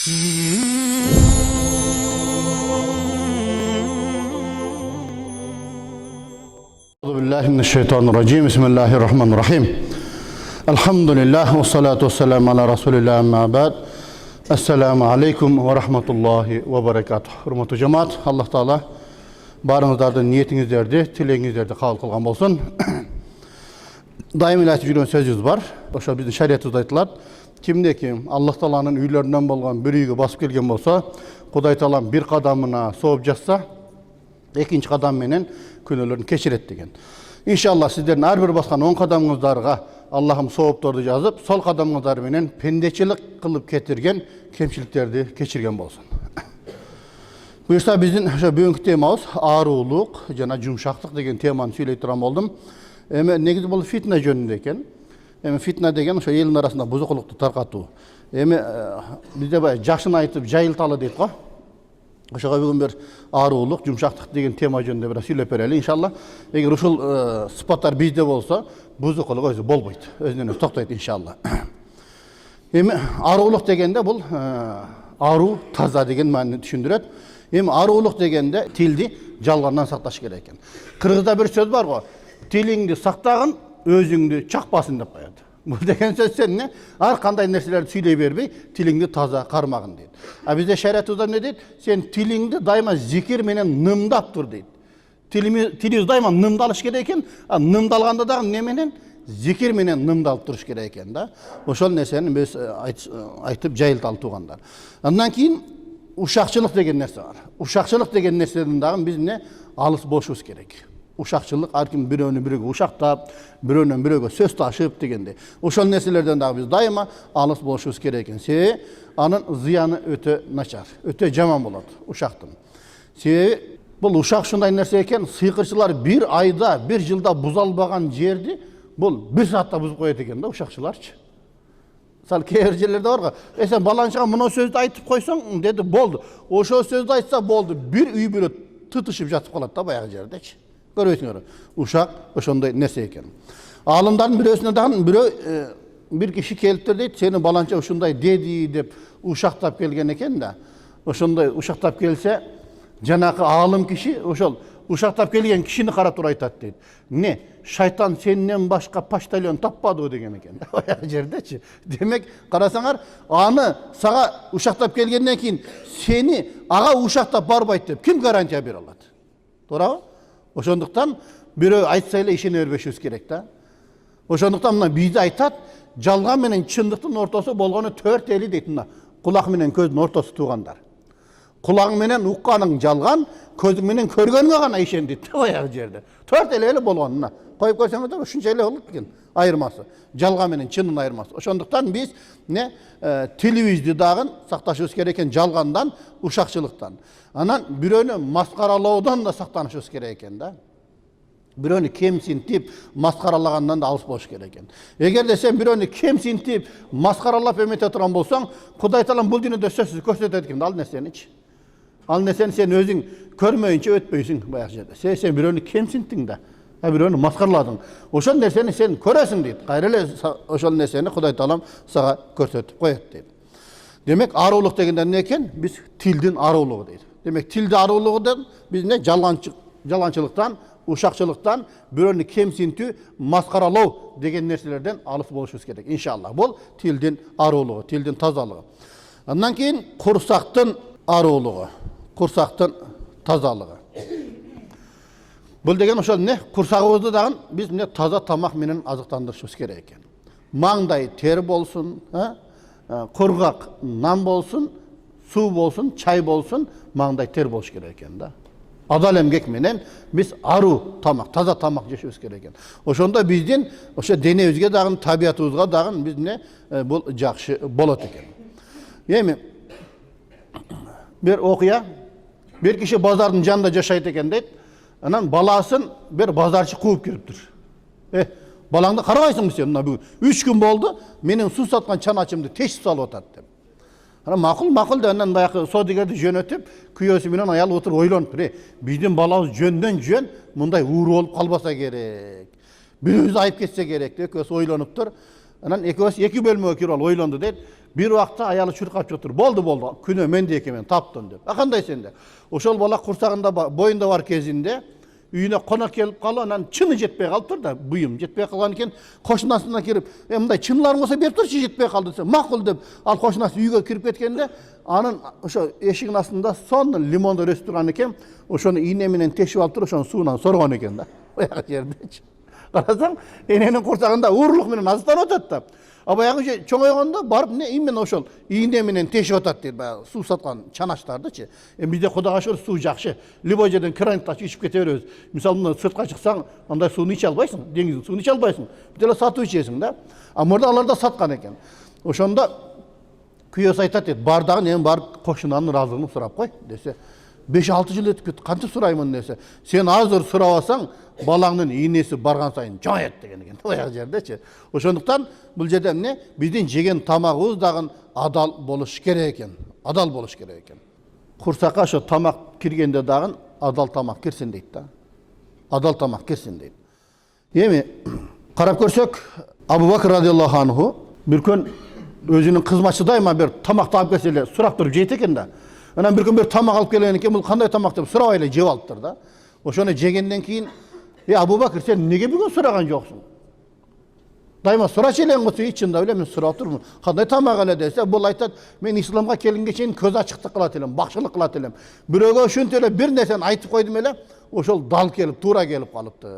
Euzubillahimineşşeytanirracim. Bismillahirrahmanirrahim. Elhamdülillah ve salatu vesselamu ala Resulillah amma ba'd. Esselamu aleyküm ve rahmetullahi ve berekatuhu. Hürmetli cemaat, Allah Teala barınızlarda niyetinizlerde, tileğinizlerde kabul kılgan bolsun. Daim ilahiyat жүрген sözümüz var. Oşa bizning şariatımızda aytilar. Kimdeki Allah Teala'nın üylerinden bolgan bir uyga basıp kelgen bolsa, Kuday Teala bir kadamına soğup jatsa, ikinci kadam menen günelerini keşiret degen. İnşallah sizlerin her bir baskan 10 kadamыңыздарга Allah'ım soğuptordu yazıp, sol kadamыңыздар menen pendeçilik kılıp ketirgen kemçiliklerdi keçirgen bolsun. Buyursa bizden bugünkü temamız ağruluk, jana jumşaklık degen temаны söyley turan boldum. Negizi bol fitna jönünde eken. Fitna degen şu elin arasında buzuquluktu tarqatуу. Bizde bay jakşını aytıp jayıltalı deyit go. Oşaga bugün bir ağruluk, jumşaklık degen tema jönünde biraz söylep bereli inşallah. Eger uşul sıfatlar bizde bolsa, buzuquluk özü bolboyt. Özünden öz toktayt inşallah. Ağruluk degende bul ağrı taza degen ma'nini düşündüret. Ağruluk degende tildi jalgandan saqtaş kerek eken. Kırgızda bir söz var go. Tilingdi saqtagın, özüngdü çakpasın dep koyat. Bu degen söz sen ne? Har kanday nerselerdi söyley berbey, tilingdi taza karmagın deyit. Bizde şeriatımızda ne deyit? Sen tilingdi daima zikir menen nımdap tur deyit. Tilimiz daima nımdalış kerek eken, nımdalganda dagы ne menen? Zikir menen nımdalıp turuş kerek eken da. Oşol nerseni biz aytıp jayıltalı tuğandar. Ondan keyin uşakçılık degen nerse var. Uşakçılık degen nersedен dagы biz ne? Alыс boluşubuz kerek. Uşakçılık arkim biröөнü biröөгө uşaktap, biröөнөн biröөгө söz taşıp degende. Ошол нерселерден дагы biz daima alыс boluşubuz kerek eken. Себеби анын зыяны өтө начар, өтө жаман болот ушактын. Себеби бул ушак ушундай нерсе экен, сыйкырчылар bir ayda, bir жылда буза албаган жерди бул bir saatта бузуп коет экен да ушакчыларчы. Misal keyir jерлерде бар го. Sen balançaga мына сөздү айтып койсоң деди болду. Ошол сөздү айтса болду. Bir үй бүлө тытышып жатып калат да баягы жердечи. Görüyorsunuz. Uşak oşonday nerse eken. Alımdan birösüne dagı bir kişi keliptir deyit, seni balança uşunday dedi dep uşaktap kelgen eken da. Oşonday uşaktap gelse janakı alım kişi oşol uşaktap kelgen kişini karap turup aytat deyit. Ne? Şaytan senden başka paştalyon tapmadı degen eken. O жердечи. Demek karasaňar anı sağa uşaktap kelgenden keyin seni ağa uşaktap barbayt dep kim garantiya bere alat? To'g'rimi? Oşonduktan biri aytsayla işini örbeşiz gerek da. Oşonduktan mına bizde aytat, jalgan menen çındıktın ortası bolgonu 4 eli deytin da. Kulak menen közün ortası tuğandar. Kulağın menen uqqanın jalgan, közün menen körgönüne gana işen deyit. O jerde. 4 eli bolgonuna. Koyup koysanız da şunca eli olup dikin. Ayırması. Jalgan menen çının ayırması. Oşonduktan biz ne televizde dagın saktaşыбыз kereken jalgandan, uşakçılıktan. Anan biröөнü maskaralaudan da saktanışыбыз kerek eken da. Biröөнü kemsintip maskaralagandan da alыс болуш kerek eken. Egerde sen biröөнü kemsintip maskaralap emete turan bolsaң, Kuday Taala bul dünýede sözsüz körsetet eken. Al neseni. Al neseni sen özüň körmöýünçe ötpöýsüň bayağı jerde. Sen biröөнü kemsintiň da. Biröөнü maskaraladың. Oşol nerseni sen köresin deyit. Gaýrele oşol nerseni Kuday Taala saga körsetip koýat deyit. Demek aruluk degenden ne eken? Biz tildin aruluğu deyit. Demek tildi aruluğudan biz ne jalançılıktan, uşakçılıktan, biröөнü kemsintүү, maskaralоо degen nerselerden alыс boluşubuz kerek. İnşallah bol tildin aruluğu, tildin tazalığı. Ondan keyin kursaktın aruluğu, kursaktın tazalığı. Bul degen oşol ne? Kursagыбызды dagı biz ne taza tamak menen azıktandırışыбыз kerek eken. Mangday ter bolsun, kurgak nan bolsun, su bolsun, çay bolsun, mangday ter boluş kerek eken da. Adal emgek menen biz aru tamak, taza tamak jeşibиz kerek eken. Oşonda bizden oşo denebizge dagı, tabiatыбызга dagı biz ne bul jakşı bolot eken. Yemi bir okuya bir kişi bazardın janında jaşayt eken deyit. Anan balasın bir bazarçı kuup kiriptir. Balаңды карабайсыңбы sen? Mına bugün 3 gün boldu, menin su satkan çanaçımdı teşhis salıp atat dep. Ana makul da ondan bayağı sodigerdi jönötüp, küyösü menen ayal otur oylonuptur. Bizden balabız jönden jön, munday uğru olup kalbasa gerek. Birimiz ayıp ketse gerek diye kös oylonuptur. Anan ekөөsü eki bölmөгө kiriп alып ойлонду дейт. Bir вакытта аялы чуркап жатыр. Болду, күнөө мен де экенмин, таптым деп. Кандай сенде? Ошол бала курсагында боюнда бар кезинде үйүнө конок келип калып, анан чыны жетпей калыптыр да, буюм жетпей калган экен. Кошунасына кирип, мындай чыныларың болсо берип турчу, жетпей калды десе, макул деп, ал кошунасы үйгө кирип кеткенде, анын ошо эшигин астында сонун лимондор өсүп турган экен. Ошону ийне менен тешип алып туруп, ошонун суунан соргон экен да. Баягы жердечи. Карасаң, эненин курсагында уурлук менен азыктанып атат да. А баягы чоңойгондо барып именно ошол ийне менен тешип атат дейт, баягы суу саткан чанаштардычы. Бизде Кудайга шүкүр суу жакшы. Любой жерден краниктан ичип кете беребиз. Мисалы, мына сыртка чыксаң, андай сууну иче албайсың, деңиздин сууну иче албайсың. Бүт эле сатып ичесиң да. А мурда алар да саткан экен. Ошондо күйөөсү айтат дейт, бар дагы эми барып кошунанын ыраазылыгын сурап кой десе. 5-6 жыл өтүп кетти, кантип сураймын десе. Сен азыр сурабасаң, балаңдын ийнеси барган сайын жоңоет деген экен. Баягы жердечи. Ошондуктан бул жерде эмне? Биздин жеген тамагыбыз дагы адал болуш керек экен. Адал болуш керек экен. Курсакка ошо тамак киргенде дагы адал тамак кирсин дейт да. Адал тамак кирсин дейт. Эми карап көрсөк, Абу Бакр радиаллаху анху бир күн өзүнүн кызматчысы дайыма бир тамакты алып келсе эле сурап туруп жейт экен да. Анан bir gün bir tamak alıp gelen eкен, бұл қандай тамақ деп сұрабайлы жеп алыптыр да. Ошону жегенден кейін, Абу Бакр, сен неге бүгін сұраған жоқсың? Дайыма сұрачы елең құсы, ичінде өле, мен сұрап тұрмын. Қандай тамақ әлі десе, бұл айтады, мен исламға келгенге шейін көз ашықтық қылат елем, бақшылық қылат елем. Біреуге үшінті еле бір нәрсені айтып қойдым еле, ошол дал келіп, тура келіп қалыпты.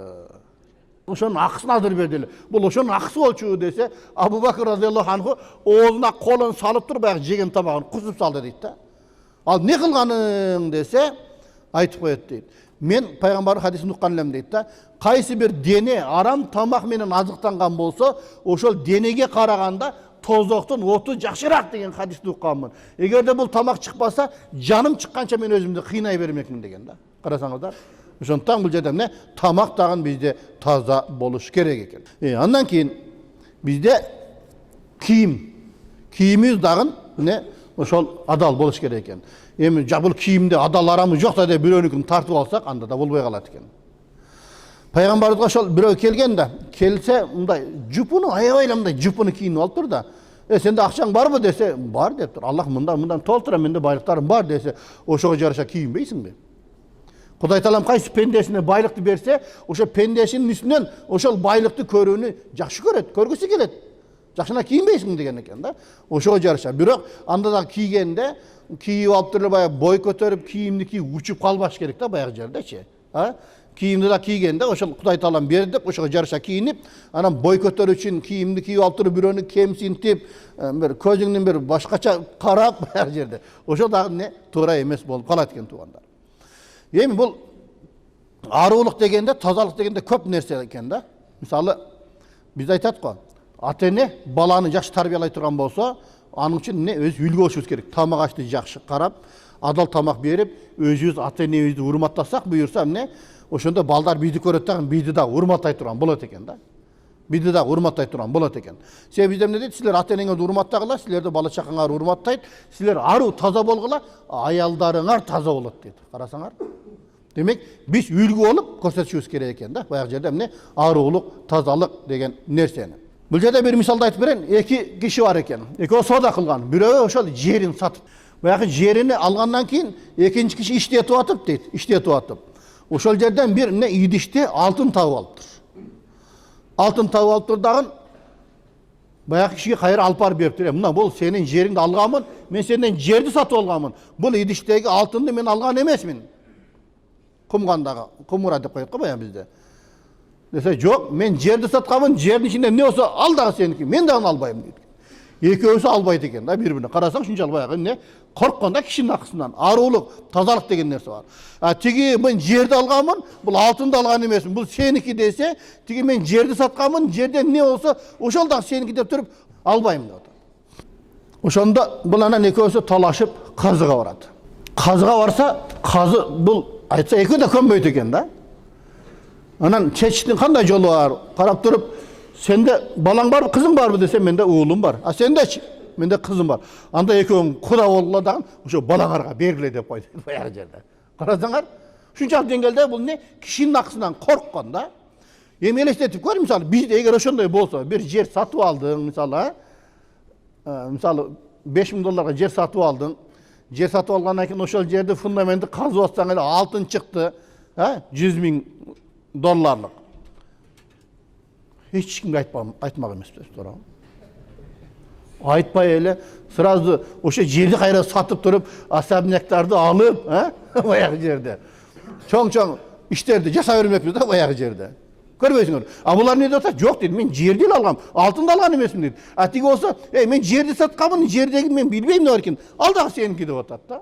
Ошонун акысын алдырып берди. Бул ошонун акысы болчу десе, Абу Бакр радиаллаху анху оозуна колун салып туруп, баягы жеген тамагын кусуп салды дейт да. Ал не кылганың десе, айтып коет дейт. Мен пайгамбар хадисин уккан элем дейт да. Кайсы бир дене арам тамак менен азыктанган болсо, ошол денеге караганда тозоктун оту жакшыраак деген хадисти укканмын. Эгерде бул тамак чыкпаса, жаным чыкканча мен өзүмдү кыйнай бермекмин деген да. Карасаңыздар. Ошондуктан бул жерде эмне? Тамак дагы бизде таза болуш керек экен. Андан кийин бизде кийимибиз дагы эмне? Ошол адал болуш керек экен. Эми бул кийимде адал арамы жок да деп бирөөнүкүн тартып алсак, анда да болбой калат экен. Пайгамбарыбызга ошол бирөө келген да, келсе мындай жупуну аябай эле мындай жупуну кийинип алыптыр да. Сенде акчаң барбы десе, бар дептир. Аллах мындан толтура, менде байлыктарым бар десе, ошого жараша кийинбейсиңби? Кудай Таалам кайсы пендесине байлыкты берсе, ошо пендесинин үстүнөн ошол байлыкты көрүүнү жакшы көрөт, көргүсү келет. Жакшына кийинбейсиң деген экен да. Ошого жараша. Бирок анда да кийгенде кийип алып туруп баягы бой көтөрүп, кийимди кийип учуп калбаш керек да баягы жердечи. Кийимди да кийгенде ошол Кудай Таалам берди деп ошого жараша кийинип, анан бой көтөрүү үчүн кийимди кийип алып туруп бирөөнү кемсинтип, бир көзүңдүн бир башкача карап баягы жерде. Ошол дагы эмне? Туура эмес болуп калат экен туугандар. Эми бул аруулук дегенде, тазалык дегенде көп нерсе экен да. Мисалы, биз айтат го, ата-эне баланы жакшы тарбиялай турган болсо, анын үчүн эмне? Өз үлгү болушубуз керек. Тамак ашты жакшы карап, адал тамак берип, өзүбүз ата-энебизди урматтасак буюрса эмне? Ошондо балдар бизди көрөт дагы, бизди да урматтай турган болот экен да. Бизди да урматтай турган болот экен. Себеби бизде эмне дейт? Силер ата-энеңерди урматтагыла, силерди бала чакаңар урматтайт, силер аруу таза болгула, аялдарыңар таза болот дейт. Карасаңар. Демек, биз үлгү болуп көрсөтүшүбүз керек экен да. Баягы жерде эмне? Аруулук, тазалык деген нерсени. Бул жерде бир мисалды айтып берейин. Эки киши бар экен. Экөө соода кылган. Бирөө ошол жерин сатып. Баягы жерини алгандан кийин экинчи киши иштетип атып дейт. Иштетип атып. Ошол жерден бир эмне идиште алтын табып алыптыр. Алтын табып алыптыр дагы баягы кишиге кайра алып барып бериптир. Мына бул сенин жериңди алганмын, мен сенден жерди сатып алганмын. Бул идиштеги алтынды мен алган эмесмин. Кумгандагы, кумура деп коет го баягы бизде. Десе, жок, мен жерди сатканмын, жердин ичинде эмне болсо ал дагы сеники, мен дагы албайм дейт. Экөөсү албайт экен да, бири-бирине. Карасаң, ушунчалык баягы эмне? Корккон да кишинин акысынан. Аруулук, тазалык деген нерсе бар. Тиги мен жерди алганмын, бул алтынды алган эмесмин. Бул сеники десе, тиги мен жерди сатканмын, жерде эмне болсо, ошол дагы сеники деп туруп албайм деп атат. Ошондо бул анан экөөсү талашып казыга барат. Казыга барса, казы бул айтса экөө да көнбөйт экен да. Анан чечиштин кандай жолу бар? Карап туруп, сенде балаң барбы, кызың барбы десе, менде уулум бар. Сендечи? Менде кызым бар. Анда экөөң куда болгула дагы, ошо балаңарга бергиле деп койду баягы жерде. Карасаңар, ушунчалык деңгээлде бул эмне? Кишинин акысынан корккон да. Эми элестетип көр, мисалы бизде эгер ошондой болсо, бир жер сатып алдың, мисалы 5.000 долларга жер сатып алдың. Жер сатып алгандан кийин ошол жерди фундаментти казып атсаң эле алтын чыкты, 100.000 долларлык. Эч кимге айтмак эмеспиз, туурабы? Айтпай эле сразу ошо жерди кайра сатып туруп, особняктарды алып, баягы жерде чоң-чоң иштерди жаса бермекпиз да баягы жерде. Көрбөйсүңөр. А булар не деп атат? Жок дейт, мен жерди эле алгам, алтынды алган эмесмин дейт. А тиги болсо, мен жерди сатканмын, жердеги мен билбейм эмне бар экен. Ал дагы сеники деп атат да.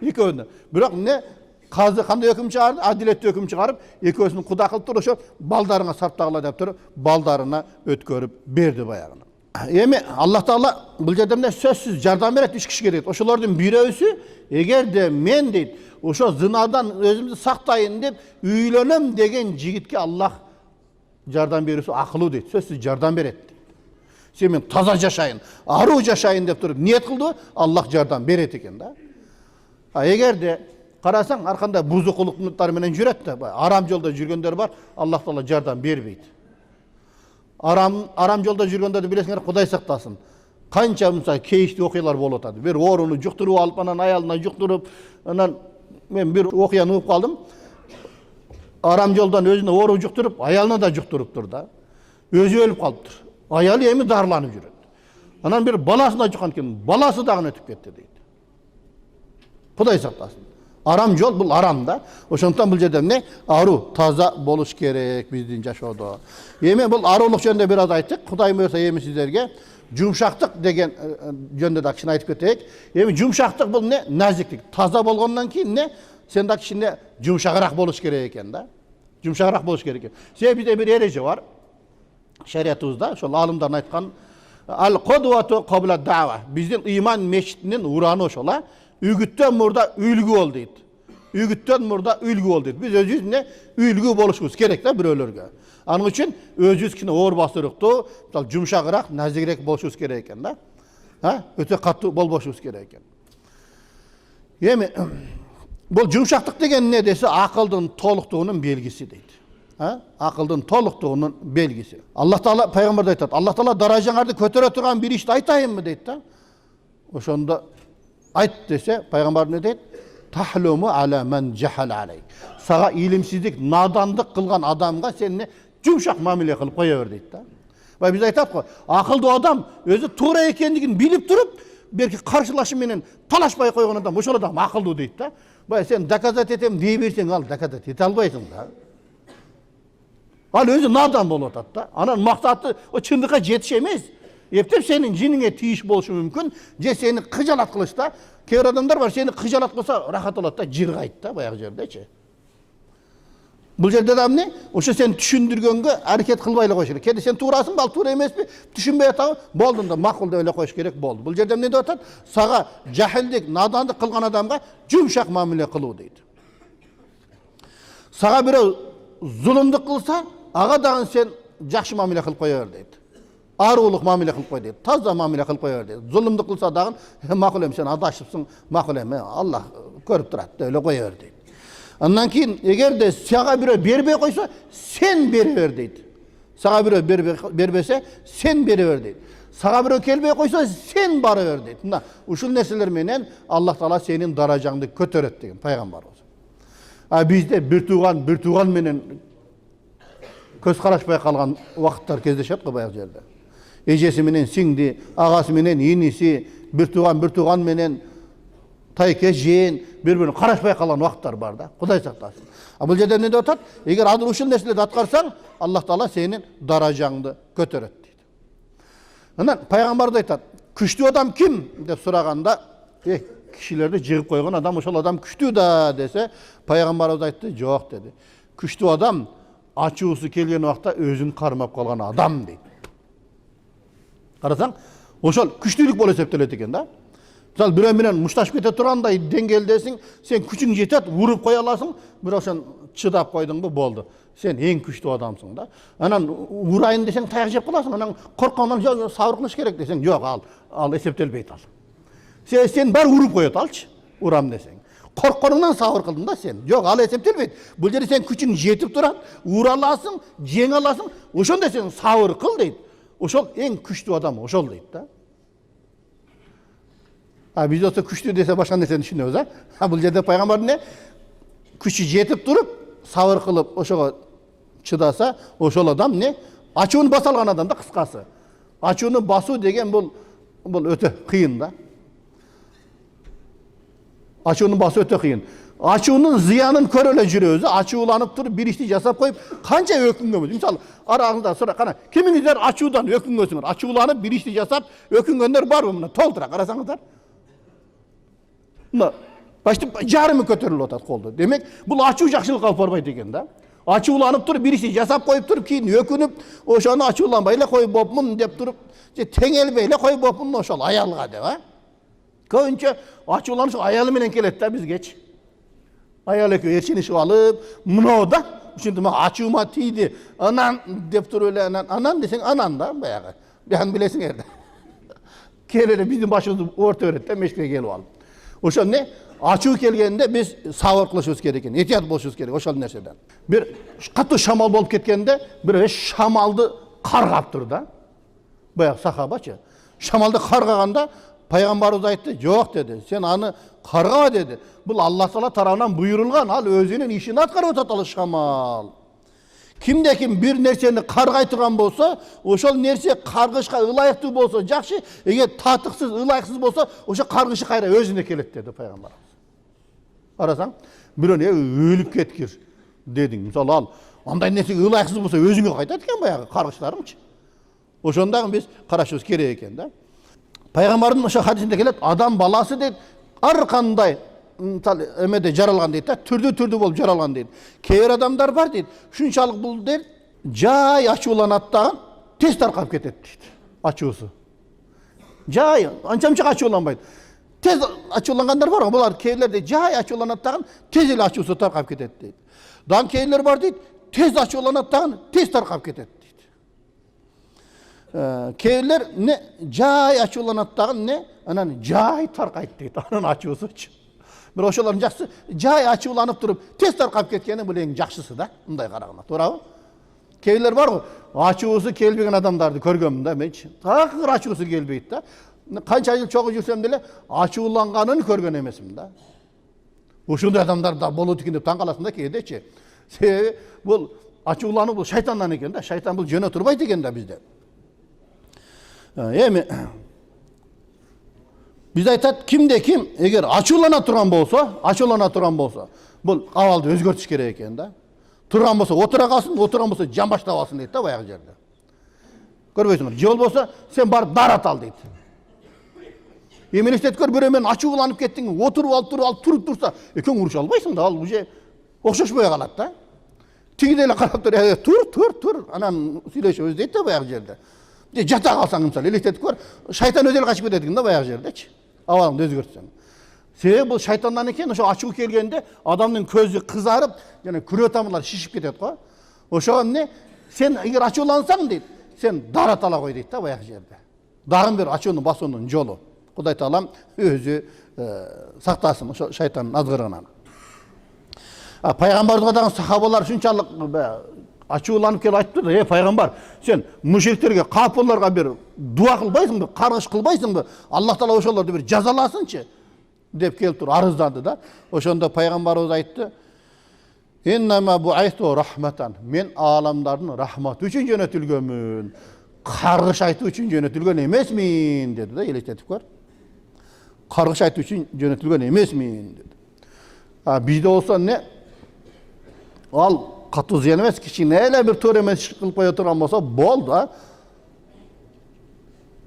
Экөөнү. Бирок эмне казы кандай өкүм чыгарды? Адилеттүү өкүм чыгарып, экөөсүн куда кылып туруп ошо балдарыңа саптагыла деп туруп, балдарына өткөрүп берди баягыны. Эми Аллах Таала бул жерде эмне сөзсүз жардам берет үч кишиге дейт. Ошолордун бирөөсү эгерде мен дейт, ошо зынадан өзүмдү сактайын деп үйлөнөм деген жигитке Аллах жардам берүүсү акылуу дейт. Сөзсүз жардам берет дейт. Сен мен таза жашайын, аруу жашайын деп туруп ниет кылды, Аллах жардам берет экен да. А эгерде карасаң ар кандай бузукулуктар менен жүрөт да, арам жолдо жүргөндөр бар, Аллах Таала жардам бербейт. Арам жолда жүргөндөрдү билесиңер, Кудай сактасын. Канча мисалы кейиштүү окуялар болуп атат. Бир ооруну жуктуруп алып, анан аялына жуктуруп, анан мен бир окуяны угуп калдым. Арам жолдан өзүнө оору жуктуруп, аялына да жуктуруптур да. Өзү өлүп калыптыр. Аялы эми дарыланып жүрөт. Анан бир баласына жуккан экен, баласы дагы өтүп кетти дейт. Кудай сактасын. Арам жол бул арам да. Ошондуктан бул жерде эмне? Аруу, таза болуш керек биздин жашоодо. Эми бул арулук жөнүндө бир аз айттык. Кудай буйрса эми сиздерге жумшактык деген жөнүндө да кичине айтып кетейик. Эми жумшактык бул эмне? Назиктик. Таза болгондон кийин эмне? Сен да кичине жумшагыраак болуш керек экен да. Жумшагыраак болуш керек экен. Себеби бизде бир эреже бар. Шариятыбызда ошол алымдардын айткан ал-кодвату кабла дава. Биздин ыйман мечитинин ураны ошол, үгүттөн мурда үлгү бол дейт. Үгүттөн мурда үлгү бол дейт. Биз өзүбүз эмне үлгү болушубуз керек да бирөөлөргө. Анын үчүн өзүбүз кичине оор басырыктуу, мисалы жумшагыраак, назигирээк болушубуз керек экен да. Өтө катуу болбошубуз керек экен. Эми бул жумшактык деген эмне десе, акылдын толуктугунун белгиси дейт. Акылдын толуктугунун белгиси. Аллах Таала пайгамбарда айтат. Аллах Таала даражаңарды көтөрө турган бир ишти айтайынбы дейт да. Ошондо айт десе, пайгамбар эмне дейт? Тахлуму ала ман жахал алей. Сага илимсиздик, надандык кылган адамга сен жумшак мамиле кылып кое бер дейт да. Биз айтат го, акылдуу адам өзү туура экендигин билип туруп, берки каршылашы менен талашпай койгон адам ошол адам акылдуу дейт да. Сен доказать этем дей берсең, ал доказать эте албайсың да. Ал өзү надан болуп атат да. Анан максаты о чындыкка жетиш эмес. Эптеп сенин жиниңе тийиш болушу мүмкүн, же сени кыжалат кылыш да. Кээ бир адамдар бар, сени кыжалат кылса рахат алат да, жыргайт да баягы жердечи. Бул жерде да эмне? Ошо сен түшүндүргөнгө аракет кылбай эле коюш керек. Кээде сен туурасың, ал туура эмеспи? Түшүнбөй атабы? Болдун да, макул деп эле коюш керек болду. Бул жерде эмне деп атат? Сага жахилдик, надандык кылган адамга жумшак мамиле кылуу дейт. Сага бирөө зулумдук кылса, ага дагы сен жакшы мамиле кылып кое бер дейт. Арулук мамиле кылып кой дейт. Таза мамиле кылып кое бер дейт. Зулумдук кылса дагы, макул эми сен адашыпсың, макул эми Аллах көрүп турат деп эле кое бер дейт. Андан кийин эгерде сага бирөө бербей койсо, сен бере бер дейт. Сага бирөө бербесе, сен бере бер дейт. Сага бирөө келбей койсо, сен бара бер дейт. Мына ушул нерселер менен Аллах Таала сенин даражаңды көтөрөт деген пайгамбарыбыз. А бизде бир тууган менен көз карашпай калган убакыттар кездешет го баягы жерде. Эжеси менен сиңди, агасы менен иниси, бир тууган менен тайке жээн бири-бирине карашпай калган убакыттар бар да. Кудай сактасын. А бул жерде эмне деп атат? Эгер азыр ушул нерселерди аткарсаң, Аллах Таала сенин даражаңды көтөрөт дейт. Анан пайгамбар да айтат, күчтүү адам ким деп сураганда, кишилерди жыгып койгон адам ошол адам күчтүү да десе, пайгамбарыбыз айтты, жок деди. Күчтүү адам ачуусу келген убакта өзүн кармап калган адам дейт. Карасаң, ошол күчтүүлүк болуп эсептелет экен да. Мисалы бирөө менен мушташып кете тургандай деңгээлдесиң, сен күчүң жетет, уруп кое аласың, бирок сен чыдап койдуңбу, болду. Сен эң күчтүү адамсың да. Анан урайын десең таяк жеп каласың, анан корккондон сабыр кылыш керек десең, жок, ал эсептелбейт ал. Сен бар уруп коет алчы, урам десең. Korkqonundan sabır kıldın da sen. Yok, al eseptelbeydi. Bu жерде sen күчүң жетip турат, ура аласың, жеңе аласың. Ошондо сен sabır кыл дейт. Ошол эң күчтүү адам ошол дейт да. Биз болсо күчтүү десе башка нерсени түшүнөбүз, Бул жерде пайгамбар не? Күчү жетип туруп, sabır кылып, ошого чыдаса, ошол адам не? Ачууну баса алган адам да, кыскасы. Ачууну басуу деген бул өтө кыйын да. Ачууну басуу өтө кыйын. Ачуунун зыянын көрө эле жүрөбүз. Ачууланып туруп бир ишти жасап коюп, канча өкүнгөнбүз. Мисалы, араңызда сура, кана, кимиңиздер ачуудан өкүнгөнсүңөр? Ачууланып бир ишти жасап өкүнгөндөр барбы? Мына толтура карасаңыздар. Мына башты жарымы көтөрүлүп атат колдо. Демек, бул ачуу жакшылыкка алып барбайт экен да. Ачууланып туруп бир ишти жасап коюп туруп, кийин өкүнүп, ошону ачууланбай эле коюп болупмун деп туруп, же теңелбей эле коюп болупмун ошол аялга деп, Көбүнчө ачууланып аялы менен келет да бизгечи. Аял экөө эрчинишип алып, мынау да, ушинтип ачуума тийди, анан деп туруп эле анан десең анан да баягы. Биян билесиңер да. Келеле биздин башыбызды орто берет да мешітке келип алып. Ошол не? Ачуу келгенде биз сабыр кылышыбыз керек экен, этият болушубуз керек ошол нерседен. Бир катуу шамал болуп кеткенде, бир шамалды каргап да. Баягы сахабачы. Шамалды каргаганда Пайгамбарыбыз айтты, "Жок" dedi. "Sen аны карга" dedi. Бул Алла Таала тарабынан буйрулган, ал өзүнүн ишин аткарып атат ал шамал. Кимде ким бир нерсени каргай турган болсо, ошол нерсе каргышка ылайыктуу болсо жакшы, эгер татыксыз, ылайыксыз болсо, ошо каргышы кайра өзүнө келет dedi Пайгамбарыбыз. Карасаң, бирөөнү өлүп кеткир дедиң. Мисалы ал андай нерсе ылайыксыз болсо өзүңө кайтат экен баягы каргычларыңчы. Ошондагы биз карашыбыз керек экен да. Пайгамбардын ошо хадисинде келет, адам баласы дейт, ар кандай мисалы эмеде жаралган дейт да, түрдүү болуп жаралган дейт. Кээ бир адамдар бар дейт, ушунчалык бул дейт, жай ачууланат дагы тез таркап кетет дейт. Ачуусу. Жай анча-мынча ачууланбайт. Тез ачуулангандар бар го, булар кээ бирлер жай ачууланат дагы тез эле ачуусу таркап кетет дейт. Дагы кээ бирлер бар дейт, тез ачууланат дагы тез таркап кетет. Кейлер не жай ачууланат дагы не анан жай таркайт дейт, анан ачуусучу. Бирок ошолордун жакшы жай ачууланып туруп тез таркап кеткени бул эң жакшысы да, мындай караганда, туурабы? Кейлер бар го, ачуусу келбеген адамдарды көргөмүн да менчи. Такыр ачуусу келбейт да. Канча жыл чогуу жүрсөм деле ачууланганын көргөн эмесмин да. Ушундай адамдар да болот экен деп таң каласың да кээдечи. Себеби бул ачуулануу бул шайтандан экен да, шайтан бул жөнө турбайт экен да бизде. Эми биз айтат, кимде ким эгер ачуулана турган болсо, бул абалды өзгөртүш керек экен да. Турган болсо отура калсын, отурган болсо жамбаштап алсын дейт да баягы жерде. Көрбөйсүңөр, же болбосо сен барып дарат ал дейт. Эмелестет көр, бирөө менен ачууланып кеттиң, отуруп алып туруп турса, экөөң уруша албайсың да, ал уже окшошпой калат да. Тиги эле карап тур, анан сүйлөшөбүз дейт да баягы жерде. Жата калсаң мисалы, элестетип көр, шайтан өзү эле качып кетет экен да баягы жердечи. Абалыңды өзгөртсөң. Себеби бул шайтандан экен, ошо ачуу келгенде адамдын көзү кызарып, жана күрө тамырлары шишип кетет го. Ошого эмне? Сен эгер ачуулансаң дейт, сен дарат ала кой дейт да баягы жерде. Дагы бир ачууну басуунун жолу. Кудай Таалам өзү сактасын ошо шайтандын азгырыгынан. Пайгамбарга дагы сахабалар ушунчалык ачууланып келип айтты, пайгамбар, сен мушриктерге, кафирлерге бир дуа кылбайсыңбы, каргыш кылбайсыңбы? Аллах Таала ошолорду бир жазаласынчы деп келип туруп арызданды да. Ошондо пайгамбарыбыз айтты, "Иннама буайсту рахматан." Мен аламдардын рахматы үчүн жөнөтүлгөнмүн. Каргыш айтуу үчүн жөнөтүлгөн эмесмин деди да, элестетип көр. Каргыш айтуу үчүн жөнөтүлгөн эмесмин деди. Бизде болсо не? Ал катуу зыян эмес, кичине эле бир туура эмес иш кылып кое турган болсо болду.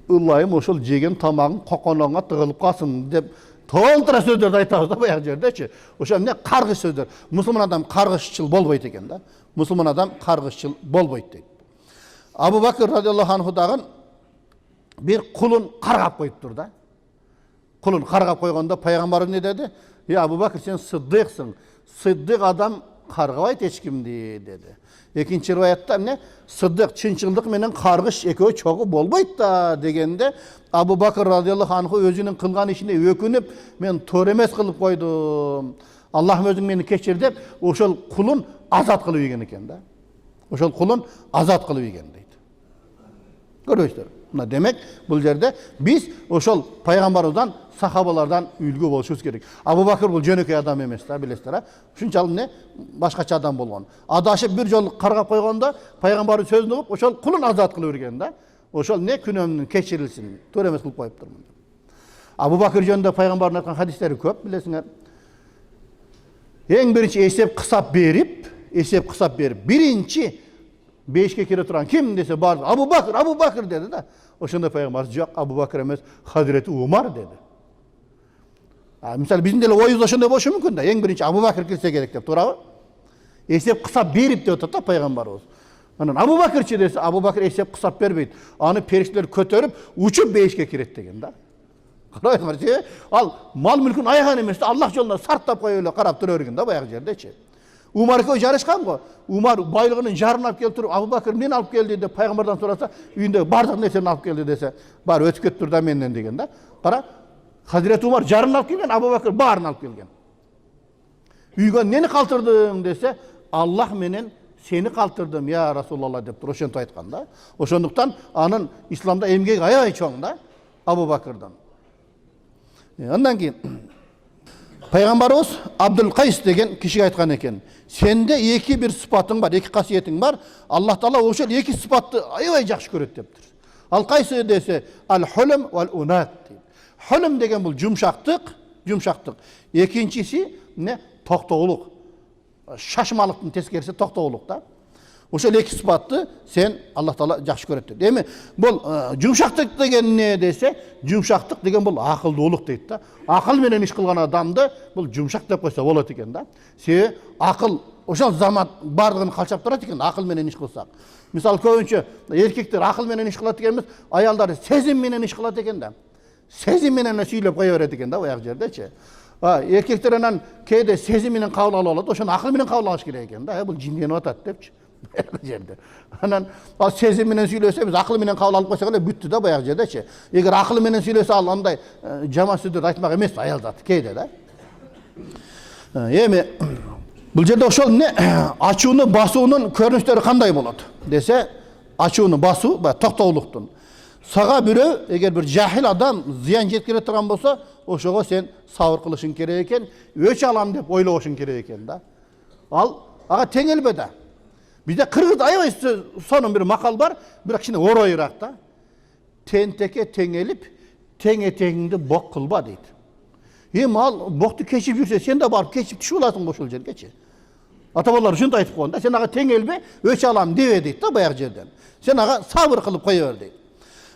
Ылайым ошол жеген тамагың коконоңа тыгылып калсын деп толтура сөздөрдү айтабыз да баягы жердечи. Ошо эмне каргыш сөздөр. Мусулман адам каргышчыл болбойт экен да. Мусулман адам каргышчыл болбойт дейт. Абу Бакыр радиаллаху анху дагы бир кулун каргап коюптур да. Кулун каргап койгондо пайгамбар эмне деди? Абу Бакыр, сен сыддыксың. Сыддык адам kargabay echkimdi dedi. Ekinci rivayatta ne? Sıddık çınçıldık menen kargış ekөө çoğu bolboyt da degende Abu Bakr radıyallahu anhu özünün kılgan işine ökünüp men tor emes kılıp koydum. Allah özüň meni keçir dep oşol kulun azat kılıp egen eken da. Oşol kulun azat kılıp egen deydi. Görüyorsunuz. Buna demek bu yerde biz oşol paygambardan, sahabalardan ülgü boluşubuz gerek. Abu Bakr bul jönökөй adam emes da, bilesizler ha. Şunçalık ne? Başkaça adam bolgon. Adaşıp bir jol kargap koyganda paygambarın sözüne ugup oşol kulun azat kılıp bergen da. Oşol ne günömdün keçirilsin, tor emes kılıp koyup turmун. Abu Bakr jönündө paygambarın aytkan hadisleri köp, bilesiňer. Eň birinçi esep kısap berip, birinçi beşke kere turan kim dese bar Abu Bakr dedi da. Oşonda paygambar yok Abu Bakr emes Hazreti Umar dedi. Misal bizim dele oyuz oşonda boşu mümkün da. Eň birinçi Abu Bakr kilse gerek dep turabı. Esep kısap berip dep da paygambarыбыз. Anan Abu Bakrçı dese Abu Bakr esep kısap berbeyt. Anı perişler kötörüp uçup beşke kiret degen da. Qarayыңlar, al mal mülkün ayağın emes Allah joluna sarttap koyuyor qarap turörgün da bayaq жерdeçi. Umar'ga jarışkan go. Umar baylığının jarını alıp gelip Abu Bakr meni alıp geldi de paygambardan sorasa üyünde bardaq neseni alıp geldi dese bar ötüp ketip da menden degen da. Qara Hazreti Umar jarını alıp kelgen, Abu Bakr barını alıp kelgen. Üyge neni kaltırdın dese Allah menen seni kaltırdım ya Rasulullah dep oşonto aytkan da. Oşonduktan anın İslamda emgek ayay çoğun da Abu Bakr'dan. Ondan keyin Peygamberimiz Abdülkays degen kişiye aytkan eken. Sende iki bir sıfatın var, iki kasiyetin var. Allah Taala oşol iki sıfatты aybay jakşı köret deptir. Al kaysı dese al-hulm vel-unat. Hulm degen bul jumşaktık. Ekinçisi ne? Toktoguluk. Şaşmalıktın teskerisi toktoguluk da. Oşol iki sıfatты sen Allah Taala jakşı köret dedi. Demi bul jumşaktık degen ne dese jumşaktık degen bul akıldуулuk deydi da. Akıl menen iş kılgan adamdı bul jumşak dep koysa bolat eken da. Se akıl oşol zaman bardığını kalçap turat eken akıl menen iş kılsak. Misal köpünçe erkekler akıl menen iş kılat eken emas, ayalдар sezim menen iş kılat eken da. Sezim menen süйлөp koya beret eken da bayaq жерdeçi. Erkekler anan keyde sezim menen kabul ala alат, oşonu akıl menen kabul alış kerek eken da. Bul jinlenip atat depçi. Yerde. Anan sezim menen süйлөsө biz akıl menen kabul alıp koysak ele büttü da bayaq жерdeçi. Eger akıl menen süйлөsө al anday jama сөздөрдү айтмак эмес аял заты кейде да. Эми бул жерде ошол не ачууну басуунун көрүнүштөрү кандай болот десе ачууну басуу баягы токтоолуктун. Сага бирөө эгер бир жахил адам зыян жеткире турган болсо ошого сен сабыр кылышың керек экен, өч алам деп ойлобошуң керек экен да. Ал ага тең элбе да. Bizde Kırgız aybay sonun bir makal var, bırak şimdi oroyurak da. Tenteke tengelip, teğinde bok kılba deydi. Mal boktu keçip yürse, sen de barıp keçip düşü olasın boşul jer geçi. Atabalar şunu da aytıp koyunda, sen ağa tengelbe, öç alam deve deydi da bayaq jerden. Sen ağa sabır kılıp koyuver deydi.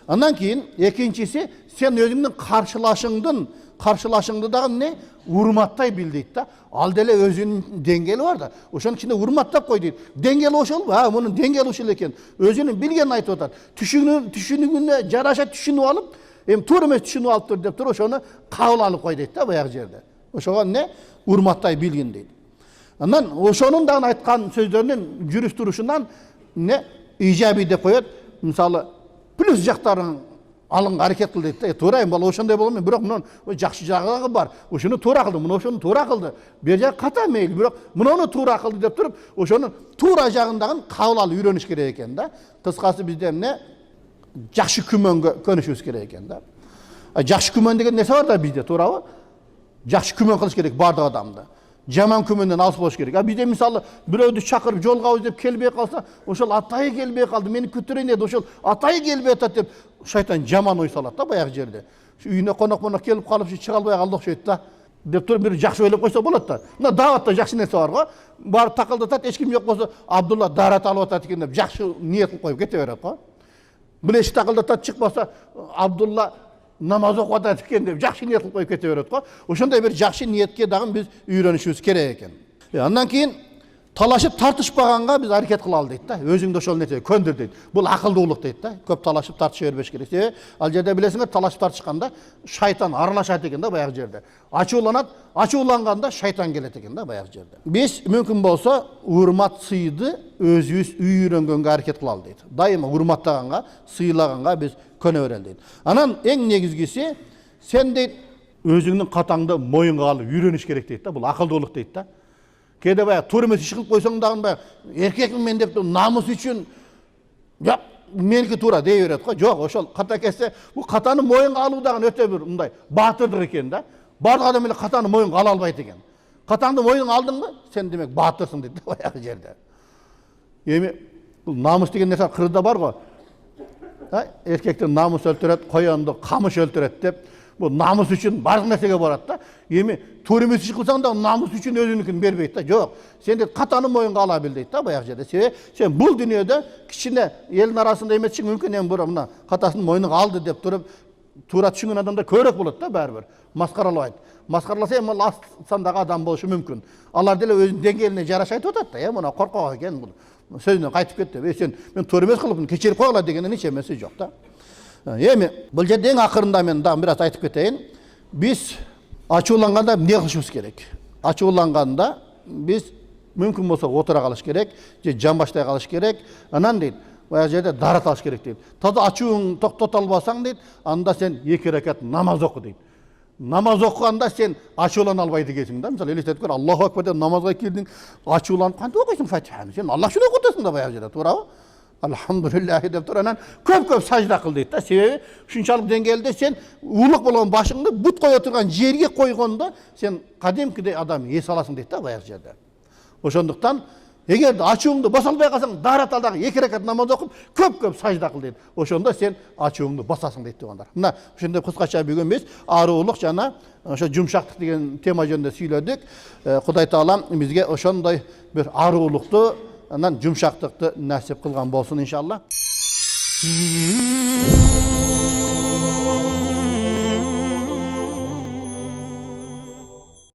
Ondan keyin ekinçisi, sen özüңdün karşılaşыңды dagı ne? Urmattay bil deydi da. Al dele özünün dengeli var da. Oşonun içinde urmattap koy deydi. Dengeli oşol mu? Ha, bunun dengeli oşol eken. Özünün bilgenini aytıp otar. Tüşünüğüne jaraşa tüşünüp alıp, hem tur emes tüşünüp alıptır dep tur, oşonu kabul alıp koy deydi da bayaq jerde. Oşoga ne? Urmattay bilgin deydi. Ondan oşonun dagı aytkan sözdörünün jürüş duruşundan ne? İjabi dep koyot. Misalı plus jaktarın alın hareket kıl deydi. To'rayım bala oşonday bolmayın. Biroq bunun jakşı jagı var. Oşunu to'ra kıldı, bunu oşonu to'ra kıldı. Bir jagı kata meyli, biroq bunu to'ra kıldı dep turup, oşonun to'ra jagındagın kabul alıp үйрөнүш керек eken da. Kıskası bizden ne? Jakşı kümөнгө könüşübüz керек eken da. Jakşı kümön degen nese var da bizde to'rabı? Jakşı kümön kılış gerek bardıq adamdı. Jaman kümönden alыс болуш керек. Bizde misalı birөөdü çakırıp jolga izlep kelbey kalsa, oşol atayı kelbey kaldı, meni kütüreyin dedi, oşol atayı kelbey atat dep şeytan jaman oy salat da bayaq jerde. Şu үйüne konak kelip kalıp çıga alбай kaldı okşoyt da. Dep turup bir jakşı oylop koysa bolat da. Mına davatda jakşı nese var go. Barıp takıldatat, eç kim yok bolsa Abdullah darat alıp atat eken dep jakşı niyet kılıp koyup kete berет go. Bileş takıldatat çıkmasa Abdullah namaz okup atat eken dep jakşı niyet kılıp koyup kete berет go. Oşonday bir jakşı niyetke dagы biz үйрөнүшүбүz керек eken. Andan keyin талашып тартышпаганга биз аракет кылалы дейт да. Өзүңдү ошол нерсеге көндүр дейт. Бул акылдуулук дейт да. Көп талашып тартыша бербеш керек. Себеби ал жерде билесиңер, талашып тартышканда шайтан аралашат экен да баягы жерде. Ачууланганда шайтан келет экен да баягы жерде. Биз мүмкүн болсо урмат сыйды өзүбүз үйрөнгөнгө аракет кылалы дейт. Дайыма урматтаганга, сыйлаганга биз көнө берели дейт. Анан эң негизгиси сен дейт өзүңдүн катаңды моюнга алып үйрөнүш керек дейт да. Бул акылдуулук дейт да. Кейде баягы туура эмес иш кылып койсоң дагы баягы эркекмин мен деп намус үчүн жок меники туура дей берет го. Жок, ошол ката келсе бул катаны моюнга алуу дагы өтө бир мындай баатырдык экен да. Бардык адам эле катаны моюнга ала албайт экен. Катаңды моюнга алдыңбы, сен демек баатырсың дейт да баягы жерде. Эми бул намус деген нерсе кырда бар го. Эркектин намус өлтүрөт, коёнду камыш өлтүрөт деп. Бул намус үчүн бардык нерсеге барат да. Эми туура эмес иш кылсаң да намус үчүн өзүнүкүн бербейт да. Жок, сен дейт катаны моюнга ала бил дейт да баягы жерде. Себеби сен бул дүйнөдө кичине элдин арасында эмесчиң мүмкүн эми бура мына катасын моюнуга алды деп туруп туура түшүнгөн адамдар көбүрөөк болот да баары бир. Маскаралабайт. Маскараласа эми ал аст сандагы адам болушу мүмкүн. Алар деле өзүнүн деңгээлине жараша айтып атат да. Мына коркок экен бул. Сөзүнөн кайтып кетти. Сен мен туура эмес кылыптым, кечирип койгула дегенден эч эмеси жок да. Эми бул жерде эң акырында мен дагы бир аз айтып кетейин. Биз ачууланганда эмне кылышыбыз керек? Ачууланганда биз мүмкүн болсо отура калыш керек, же жамбаштай калыш керек. Анан дейт, баягы жерде дарат алыш керек дейт. Таза ачууң токтото албасаң дейт, анда сен 2 ракат намаз оку дейт. Намаз окуганда сен ачуулана албайт экенсиң да. Мисалы элестетип көр, Аллаху акбар деп намазга кирдиң, ачууланып кантип окуйсуң Фатиханы? Сен Аллах үчүн окутасың да баягы жерде, туурабы? Алхамдулиллахи деп туруп анан көп сажда кыл дейт да. Себеби ушунчалык деңгээлде сен улук болгон башыңды бут кое турган жерге койгондо сен кадимкидей адам эс аласың дейт да баягы жерде. Ошондуктан эгерде ачууңду баса албай калсаң, дарат ал дагы 2 ракат намаз окуп, көп сажда кыл дейт. Ошондо сен ачууңду басасың дейт тугандар. Мына ошондой кыскача бүгүн биз аарулук жана ошо жумшактык деген тема жөнүндө сүйлөдүк. Кудай Таалам бизге ошондой бир аарулукту анан жумшактыкты насип кылган болсун иншалла.